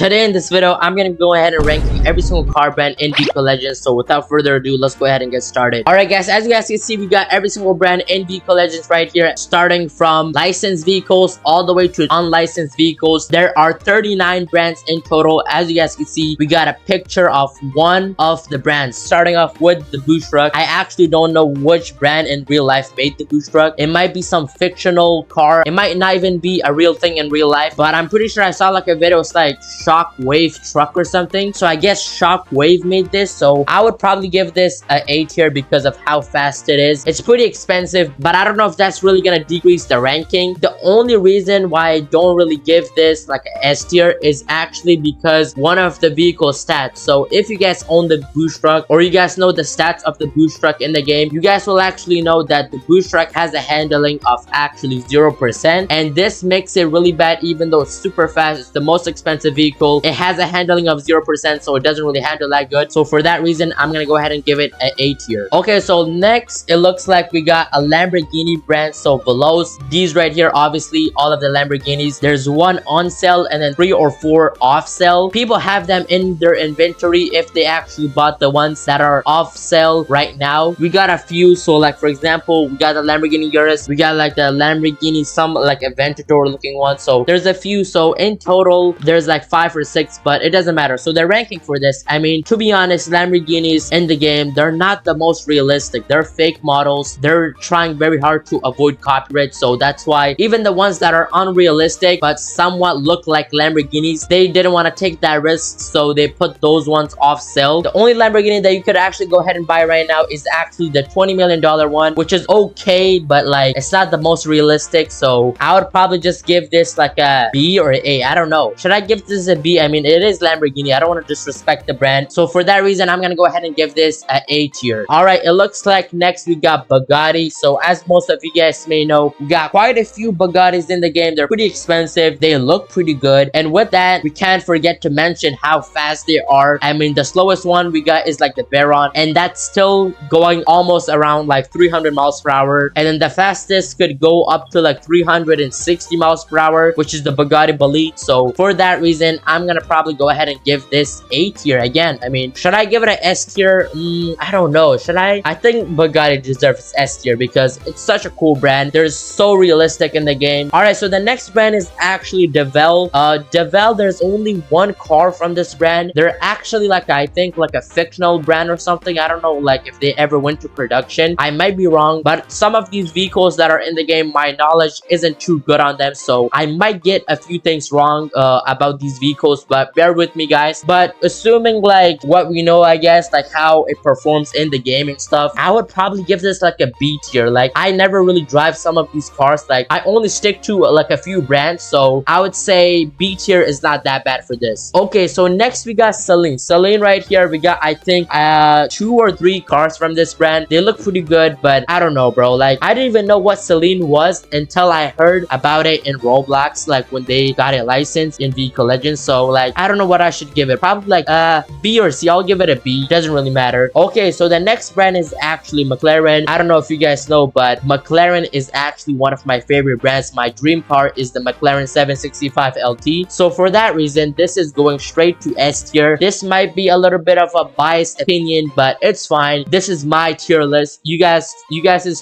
today in this video, I'm gonna go ahead and rank every single car brand in Vehicle Legends. So without further ado, let's go ahead and get started. Alright guys, as you guys can see, we got every single brand in Vehicle Legends right here, starting from licensed vehicles all the way to unlicensed vehicles. There are 39 brands in total. As you guys can see, we got a picture of one of the brands, starting off with the boost truck. I actually don't know which brand in real life made the boost truck. It might be some fictional car. It might not even be a real thing in real life, but I'm pretty sure I saw like a video. It's like Shockwave truck or something. So I guess Shockwave made this. So I would probably give this an A tier because of how fast it is. It's pretty expensive, but I don't know if that's really gonna decrease the ranking. The only reason why I don't really give this like an S tier is actually because one of the vehicle stats. So if you guys own the boost truck, or you guys know the stats of the boost truck in the game, you guys will actually know that the boost truck has a handling of actually 0%, and this makes it really bad. Even though it's super fast, it's the most expensive vehicle, it has a handling of 0%, so it doesn't really handle that good. So for that reason, I'm gonna go ahead and give it an A tier. Okay, so next it looks like we got a Lamborghini brand. So below these right here, obviously all of the Lamborghinis, there's one on sale and then 3 or 4 off sale. People have them in their inventory if they actually bought the ones that are off sale right now. We got a few. So like for example, we got the Lamborghini Urus, we got like the Lamborghini, some like Aventador looking one. So there's a few. So in total there's like 5 or 6, but it doesn't matter. So the ranking for this, I mean, to be honest, Lamborghinis in the game, they're not the most realistic. They're fake models. They're trying very hard to avoid copyright. So that's why even the ones that are unrealistic but somewhat look like Lamborghinis, they didn't want to take that risk, so they put those ones off sale. The only Lamborghini that you could actually go ahead and buy right now is actually the $20 million one, which is okay, but like it's not the most realistic. So I would probably just give this like a B or A. I don't know. Should I give this a B? I mean, it is Lamborghini. I don't want to disrespect the brand. So for that reason, I'm gonna go ahead and give this an A tier. All right, it looks like next we got Bugatti. So as most of you guys may know, we got quite a few Bugattis in the game. They're pretty expensive. They look pretty good. And with that, we can't forget to mention how fast they are. I mean, the slowest one we got is like the Veyron, and that's still going almost around like 300 miles per hour. And then the fastest could go up to like 360 miles per hour, which is the Bugatti Bolide. So for that reason, I'm gonna probably go ahead and give this A tier. Again, I mean, should I give it an S tier? I don't know. Should I? I think Bugatti deserves S tier because it's such a cool brand. They're so realistic in the game. All right, so the next brand is actually Devel. Devel, there's only one car from this brand. They're actually like, I think like a fictional brand or something. I don't know like if they ever went to production. I might be wrong, but some of these vehicles that are in the game, my knowledge isn't too good on them, so I might get a few things wrong about these vehicles, but bear with me guys. But assuming like what we know, I guess, like how it performs in the game and stuff, I would probably give this like a B tier. Like I never really drive some of these cars. Like I only stick to like a few brands, so I would say B tier is not that bad for this. Okay, so next we got Celine. Celine right here, we got I think 2 or 3 cars from this brand. They look pretty good, but I don't know, bro. Like I didn't even know what Celine was until I heard about it in Roblox, like when they got a license in Vehicle Legends. So like I don't know what I should give it. Probably like B or C. I'll give it a B. Doesn't really matter. Okay, so the next brand is actually McLaren. I don't know if you guys know, but McLaren is actually one of my favorite brands. My dream car is the McLaren 765 LT. So for that reason, this is going straight to S tier. This might be a little bit of a biased opinion, but it's fine. This is my tier list. You guys'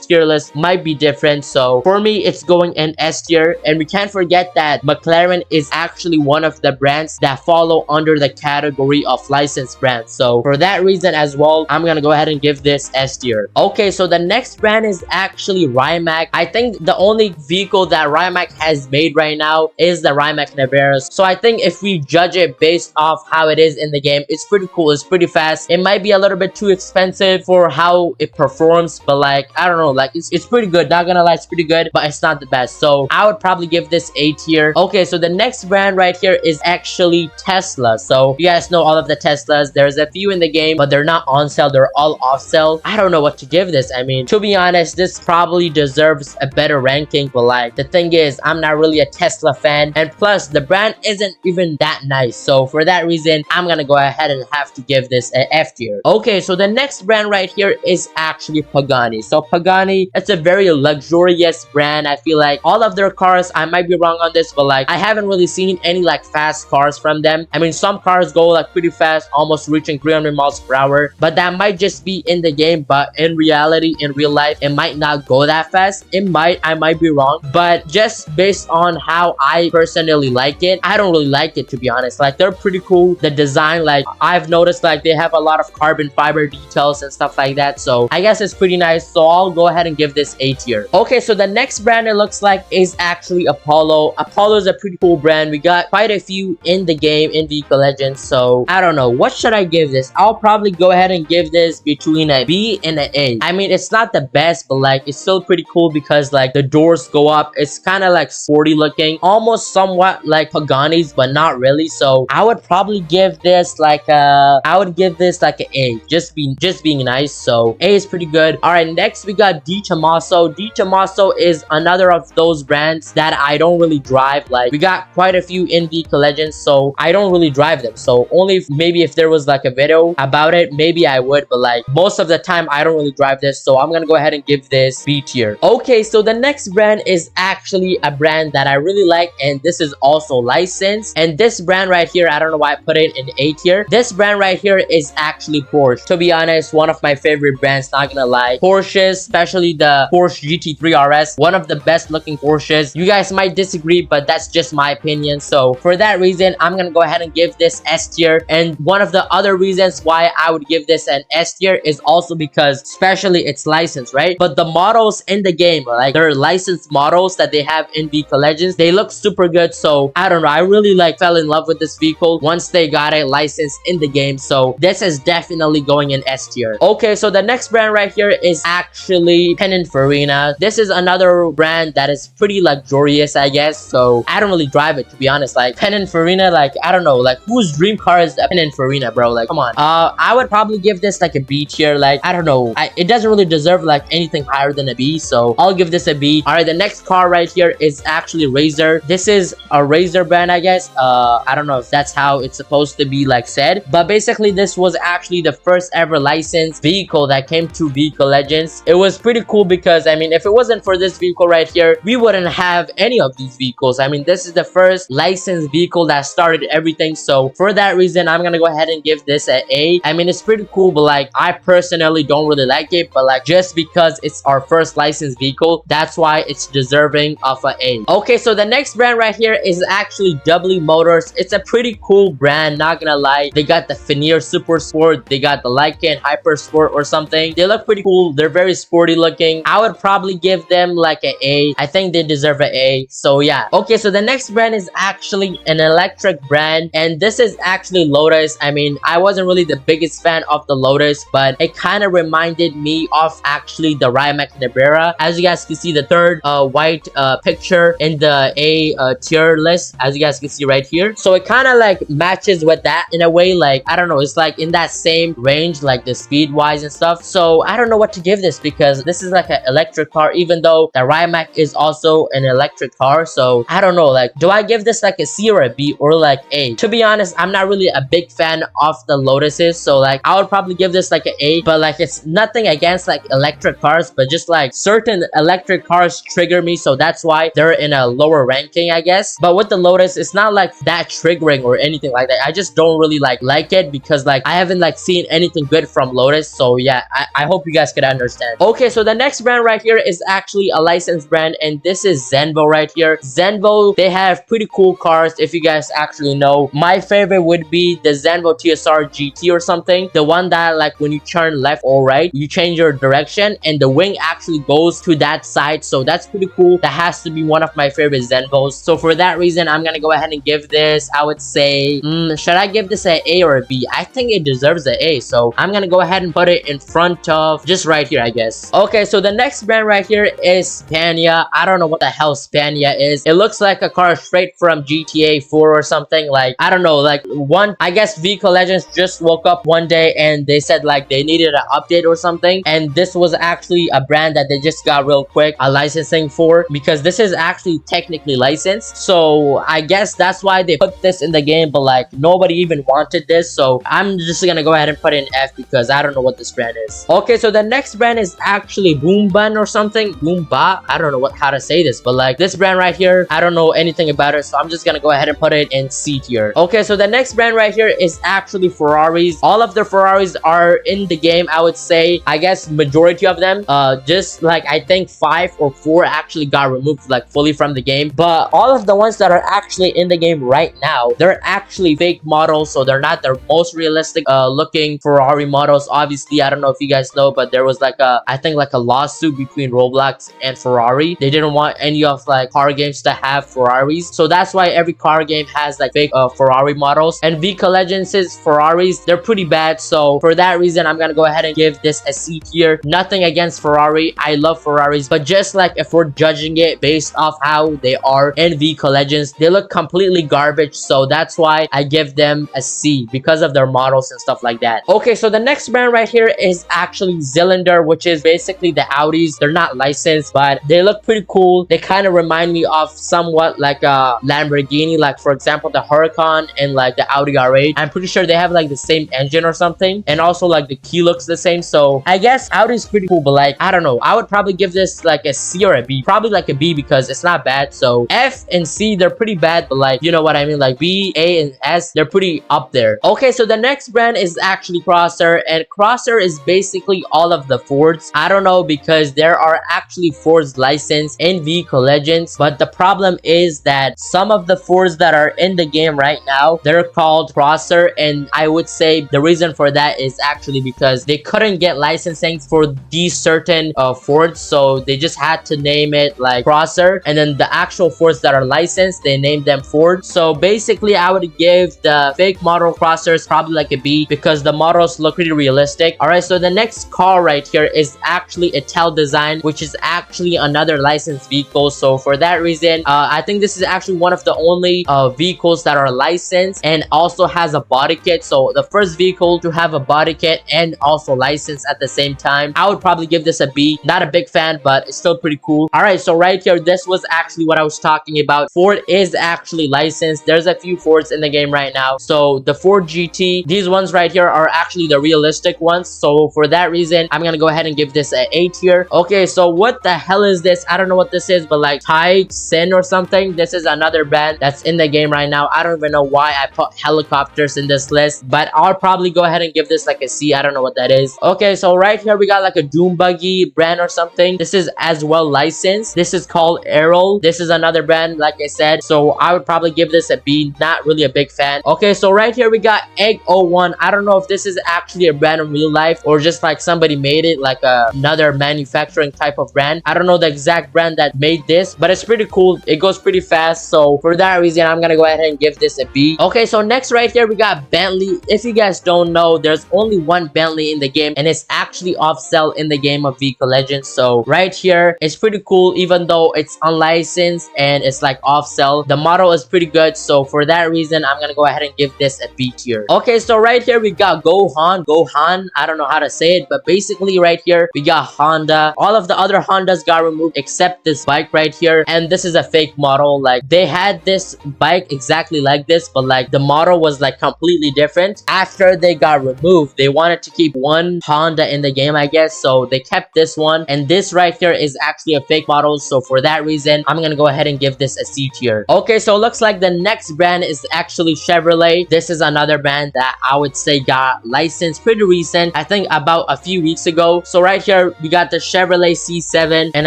tier list might be different. So for me, it's going in S tier. And we can't forget that McLaren is actually one of the brands that follow under the category of licensed brands. So for that reason as well, I'm gonna go ahead and give this S tier. Okay, so the next brand is actually Rimac. I think the only vehicle that Rimac has made right now is the Rimac Naveras. So I think if we judge it based off how it is in the game, it's pretty cool. It's pretty fast. It might be a little bit too expensive for how it performs, but like I don't know, like it's pretty good. Not gonna lie, it's pretty good, but it's not the best. So I would probably give this A tier. Okay, so the next brand right here is actually Tesla. So you guys know all of the Teslas. There's a few in the game, but they're not on sale. They're all off sale. I don't know what to give this. I mean, to be honest, this probably deserves a better ranking, but like the thing is, I'm not really a Tesla fan, and plus the brand isn't even that nice. So for that reason, I'm gonna go ahead and have to give this an F tier. Okay, so the next brand right here is actually Pagani. So Pagani, it's a very luxurious brand. I feel like all of their cars, I might be wrong on this, but like I haven't really seen any like fast cars from them. I mean, some cars go like pretty fast, almost reaching 300 miles per hour, but that might just be in the game. But in reality, in real life, it might not go that fast. It might, I might be wrong, but just based on how I personally like it, I don't really like it, to be honest. Like, they're pretty cool. The design, like, I've noticed like they have a lot of carbon fiber details and stuff like that, so I guess it's pretty nice. So I'll go ahead and give this A tier. Okay, so the next brand it looks like is actually Apollo. Apollo is a pretty cool brand. We got quite a few in the game in Vehicle Legends, so I don't know, what should I give this? I'll probably go ahead and give this between a B and an A. I mean, it's not the best, but like, it's still pretty cool because like the doors go up. It's kind of like sporty looking, almost somewhat like Pagani's, but not really. So I would probably give this like a, I would give this like an A, just being nice. So A is pretty good. All right, next we got Di Tommaso. Di Tommaso is another of those brands that I don't really drive. Like, we got quite a few in Vehicle Legends, so I don't really drive them. So only if, maybe if there was like a video about it, maybe I would, but like most of the time I don't really drive this, so I'm gonna go ahead and give this B tier. Okay, so the next brand is actually a brand that I really like, and this is also licensed. And this brand right here, I don't know why I put it in A tier. This brand right here is actually Porsche. To be honest, one of my favorite brands, not gonna lie. Porsches, especially the Porsche GT3 RS, one of the best looking Porsches. You guys might disagree, but that's just my opinion. So for that reason, I'm gonna go ahead and give this S tier. And one of the other reasons why I would give this an S tier is also because especially it's licensed, right? But the models in the game, like, they're licensed models that they have in Vehicle Legends. They look super good. So I don't know, I really like fell in love with this vehicle once they got it licensed in the game. So this is definitely going in S tier. Okay, so the next brand right here is actually Pininfarina. This is another brand that is pretty luxurious, I guess. So I don't really drive it, to be honest. Like, Pininfarina, like, I don't know, like, whose dream car is a Pininfarina, bro? Like, come on. I would probably give this like a B tier. Like, I don't know, it doesn't really deserve like anything higher than a B, so I'll give this a B. All right, the next car right here is actually Razor. This is a Razor brand, I guess. I don't know if that's how it's supposed to be like said, but basically this was actually the first ever licensed vehicle that came to Vehicle Legends. It was pretty cool because, I mean, if it wasn't for this vehicle right here, we wouldn't have any of these vehicles. I mean, this is the first licensed vehicle that started everything. So for that reason, I'm gonna go ahead and give this an A. I mean, it's pretty cool, but like, I personally don't really like it, but like, just because it's our first licensed vehicle, that's why it's deserving of an A. Okay, so the next brand right here is actually W Motors. It's a pretty cool brand, not gonna lie. They got the Veneer Super Sport, they got the Lycan Hyper Sport or something. They look pretty cool. They're very sporty looking. I would probably give them like an A. I think they deserve an A. So yeah. Okay, so the next brand is actually an electric brand, and this is actually Lotus. I mean, I wasn't really the biggest fan of the Lotus, but it kind of reminded me of actually the Rimac Nibera. As you guys can see, the third white picture in the A tier list, as you guys can see right here. So it kind of like matches with that in a way. Like, I don't know, it's like in that same range, like the speed wise and stuff. So I don't know what to give this because this is like an electric car, even though the Rimac is also an electric car. So I don't know, like, do I give this like a C or a B or like A? To be honest, I'm not really a big fan of the Lotuses, so like I would probably give this like an A. But like, it's nothing against like electric cars, but just like certain electric cars trigger me, so that's why they're in a lower ranking, I guess. But with the Lotus, it's not like that triggering or anything like that. I just don't really like it because like I haven't like seen anything good from Lotus. So yeah, I hope you guys could understand. Okay, so the next brand right here is actually a licensed brand, and this is Zenvo right here. Zenvo, they have pretty cool cars. If you guys actually know, my favorite would be the Zenvo TSR GT or something, the one that like when you turn left or right, you change your direction and the wing actually goes to that side. So that's pretty cool. That has to be one of my favorite Zenvos. So for that reason, I'm gonna go ahead and give this, I would say, should I give this an A or a B? I think it deserves an A, so I'm gonna go ahead and put it in front of just right here, I guess. Okay, so the next brand right here is Spania. I don't know what the hell Spania is. It looks like a car straight from GTA 4 or something. Like, I don't know, like one, I guess Vehicle Legends just woke up one day and they said like they needed an update or something, and this was actually a brand that they just got real quick a licensing for, because this is actually technically licensed. So I guess that's why they put this in the game, but like nobody even wanted this, so I'm just gonna go ahead and put it in F because I don't know what this brand is. Okay, so the next brand is actually Boomban or something. Boomba, I don't know how to say this, but like this brand right here, I don't know anything about it, so I'm just gonna go ahead and put put it in C tier. Okay, so the next brand right here is actually Ferraris. All of the Ferraris are in the game, I would say. I guess majority of them, just like I think 5 or 4 actually got removed like fully from the game. But all of the ones that are actually in the game right now, they're actually fake models, so they're not the most realistic looking Ferrari models. Obviously, I don't know if you guys know, but there was like a, I think like a lawsuit between Roblox and Ferrari. They didn't want any of like car games to have Ferraris, so that's why every car game has like fake Ferrari models. And VK Legends' Ferraris, they're pretty bad, so for that reason I'm gonna go ahead and give this a C tier. Nothing against Ferrari, I love Ferraris, but just like if we're judging it based off how they are in VK Legends, they look completely garbage, so that's why I give them a C because of their models and stuff like that. Okay, so the next brand right here is actually Zylinder, which is basically the Audis. They're not licensed, but they look pretty cool. They kind of remind me of somewhat like a Lamborghini, like for example the Huracan and like the Audi R8. I'm pretty sure they have like the same engine or something, and also like the key looks the same. So I guess Audi's pretty cool, but like I don't know, I would probably give this like a C or a B, probably like a B because it's not bad. So F and C, they're pretty bad, but like you know what I mean, like B, A, and S, they're pretty up there. Okay, so the next brand is actually Crosser, and Crosser is basically all of the Fords. I don't know because there are actually Fords licensed in VK Legends, but the problem is that some of the Fords that are in the game right now, they're called Crosser, and I would say the reason for that is actually because they couldn't get licensing for these certain Fords, so they just had to name it like Crosser, and then the actual Fords that are licensed, they named them Ford. So basically I would give the fake model Crossers probably like a B because the models look pretty realistic. Alright, so the next car right here is actually a Tel Design, which is actually another licensed vehicle. So for that reason, I think this is actually one of the only vehicles that are licensed and also has a body kit. So the first vehicle to have a body kit and also licensed at the same time. I would probably give this a B. Not a big fan, but it's still pretty cool. Alright, so right here, this was actually what I was talking about. Ford is actually licensed. There's a few Fords in the game right now. So the Ford GT, these ones right here are actually the realistic ones. So for that reason, I'm gonna go ahead and give this an A tier. Okay, so what the hell is this? I don't know what this is, but like Tai Sin or something. This is another band that's in the game right now. I don't even know why I put helicopters in this list, but I'll probably go ahead and give this like a C. I don't know what that is. Okay, so right here we got like a Doom Buggy brand or something. This is as well licensed. This is called Errol. This is another brand, like I said, so I would probably give this a B. Not really a big fan. Okay, so right here we got Egg 01. I don't know if this is actually a brand in real life or just like somebody made it, like another manufacturing type of brand. I don't know the exact brand that made this, but it's pretty cool. It goes pretty fast, so for that reason I'm gonna go ahead and give this a B. Okay, so next right here we got Bentley. If you guys don't know, there's only one Bentley in the game, and it's actually off sale in the game of VK Legends. So right here it's pretty cool, even though it's unlicensed and it's like off sale. The model is pretty good, so for that reason I'm gonna go ahead and give this a B tier. Okay, so right here we got Gohan. I don't know how to say it, but basically right here we got Honda. All of the other Hondas got removed except this bike right here, and this is a fake model. Like they had this bike exactly like this, but like the model was like completely different. After they got removed, they wanted to keep one Honda in the game, I guess, so they kept this one, and this right here is actually a fake model. So for that reason I'm gonna go ahead and give this a C tier. Okay, so looks like the next brand is actually Chevrolet. This is another brand that I would say got licensed pretty recent, I think about a few weeks ago. So right here we got the Chevrolet C7, and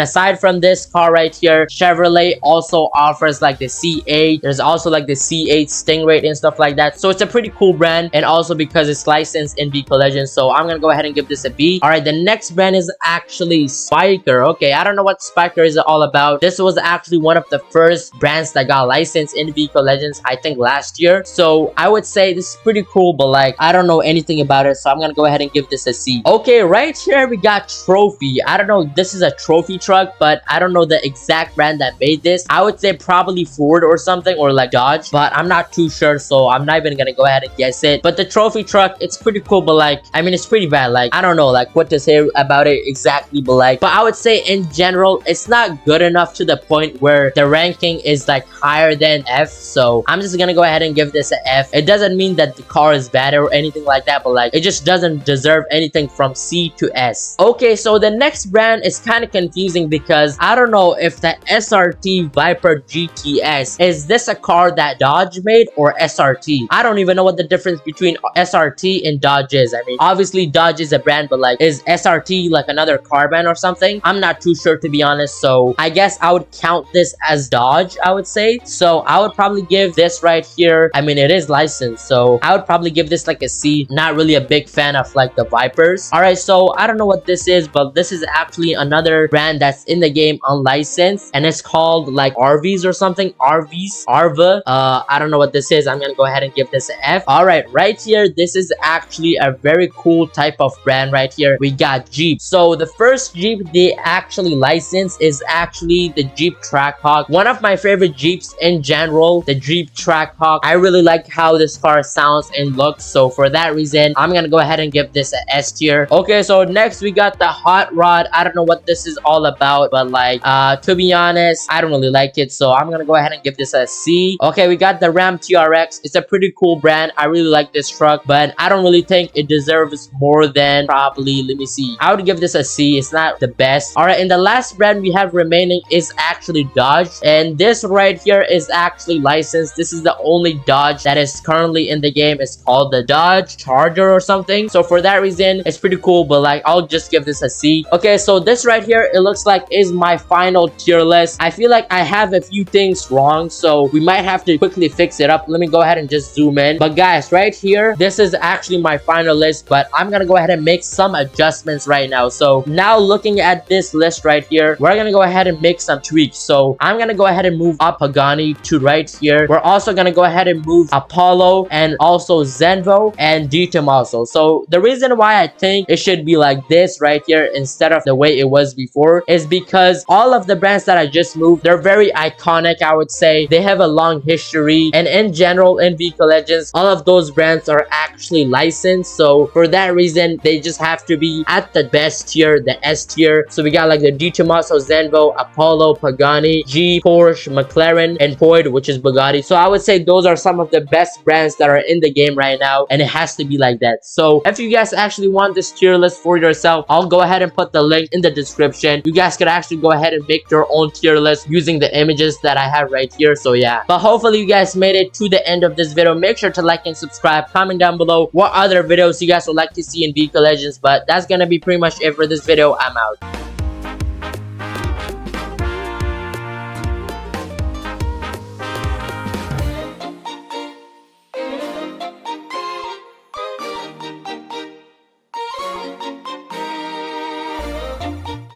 aside from this car right here, Chevrolet also offers like the C8. There's also like the C8 Stingray and stuff like that. So it's a pretty cool brand, and also because it's licensed in VK Legends, so I'm gonna go ahead and give this a B. All right, the next brand is actually Spiker. Okay, I don't know what Spiker is all about. This was actually one of the first brands that got licensed in VK Legends, I think last year. So I would say this is pretty cool, but like I don't know anything about it, so I'm gonna go ahead and give this a C. Okay, right here we got Trophy. I don't know, this is a trophy truck, but I don't know the exact brand that made this. I would say probably Ford or something, or like Dodge, but I'm not too sure, so I'm not even gonna go ahead and guess it. But the trophy truck, it's pretty cool, but like I mean it's pretty bad. Like I don't know like what to say about it exactly, but I would say in general it's not good enough to the point where the ranking is like higher than F. So I'm just gonna go ahead and give this an F. It doesn't mean that the car is bad or anything like that, but like it just doesn't deserve anything from C to S. Okay, so the next brand is kind of confusing because I don't know if the SRT Viper GTS, is this a car car that Dodge made or SRT. I don't even know what the difference between SRT and Dodge is. I mean, obviously Dodge is a brand, but like, is SRT like another car brand or something? I'm not too sure, to be honest. So I guess I would count this as Dodge, I would say. So I would probably give this right here, I mean, it is licensed, so I would probably give this like a C. Not really a big fan of like the Vipers. All right, so I don't know what this is, but this is actually another brand that's in the game unlicensed, and it's called like RVs or something. Arva. I don't know what this is. I'm gonna go ahead and give this an F. All right, right here, this is actually a very cool type of brand right here. We got Jeep. So the first Jeep they actually licensed is actually the Jeep Trackhawk. One of my favorite Jeeps in general, the Jeep Trackhawk. I really like how this car sounds and looks, so for that reason I'm gonna go ahead and give this an S tier. Okay, so next we got the Hot Rod. I don't know what this is all about, but like to be honest, I don't really like it, so I'm gonna go ahead and give this a C. Okay, we got the Ram TRX. It's a pretty cool brand. I really like this truck, but I don't really think it deserves more than probably, let me see, I would give this a C. It's not the best. All right, and the last brand we have remaining is actually Dodge, and this right here is actually licensed. This is the only Dodge that is currently in the game. It's called the Dodge Charger or something, so for that reason it's pretty cool, but like, I'll just give this a C. Okay, so this right here, it looks like is my final tier list. I feel like I have a few things wrong, so we might have to quickly fix it up. Let me go ahead and just zoom in. But guys, right here, this is actually my final list, but I'm gonna go ahead and make some adjustments right now. So now looking at this list right here, we're gonna go ahead and make some tweaks. So I'm gonna go ahead and move up Pagani to right here. We're also gonna go ahead and move Apollo and also Zenvo and D Tomaso. So the reason why I think it should be like this right here instead of the way it was before is because all of the brands that I just moved, they're very iconic, I would say. They have a long history, and in general in Vehicle Legends, all of those brands are actually licensed, so for that reason they just have to be at the best tier, the S tier. So we got like the D Tomaso, Zenvo, Apollo, Pagani, Jeep, Porsche, McLaren, and Ford, which is Bugatti. So I would say those are some of the best brands that are in the game right now, and it has to be like that. So if you guys actually want this tier list for yourself, I'll go ahead and put the link in the description. You guys could actually go ahead and make your own tier list using the images that I have right here. So yeah, but hopefully you guys made it to the end of this video. Make sure to like and subscribe. Comment down below what other videos you guys would like to see in Vehicle Legends. But that's gonna be pretty much it for this video. I'm out.